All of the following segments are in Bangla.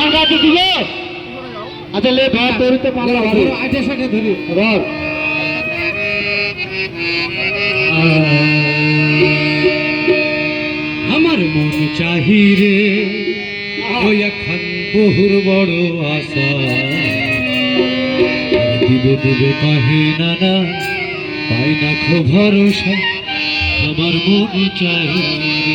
গান গাইতে দিবে আচ্ছা লে ধর তোর তো পাগল হবে আইটা সাথে ধরি ধর আমার মন চাহিরে ওই এখন বহুর বড় আশা দিবে দিবে পাহে নানা পাই না খো ভরসা আমার মন চাহিরে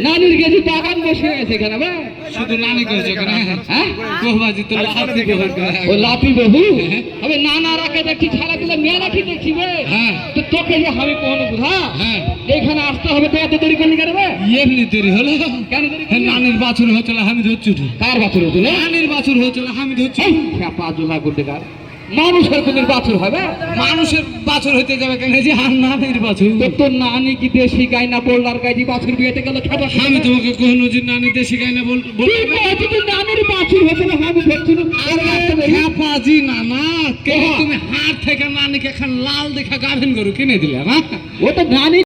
নানির গেছি বাগান বসে আছে কেন শুধু নানি করেছে ও লাপি বহু আমি নানা রাখে দেখছি খেলাধুলা মেয়ে রাখি দেখছি তো তোকে যে আমি কখনো বুঝা এখানে আসতে হবে তো এত দেরি করলি কেন এমনি দেরি হলো কেন নানির বাছুর হচ্ছিল আমি ধরছি কার বাছুর হচ্ছিল নানির বাছুর হচ্ছিল আমি ধরছি পাঁচজনা করতে কার মানুষের কোন বাছুর হবে মানুষের বাছুর হইতে যাবে কেন যে আর নানির বাছুর তোর নানি কি দেশি গাই না বোল্ডার গাই যে বাছুর বিয়েতে গেল খাবার আমি তোমাকে কখনো যে নানি দেশি গাই না নানির বাছুর হতে না আমি ধরছি নানা তুমি হাত থেকে নানিকে এখন লাল দেখা গাভিন গরু কিনে দিলে না ও তো নানি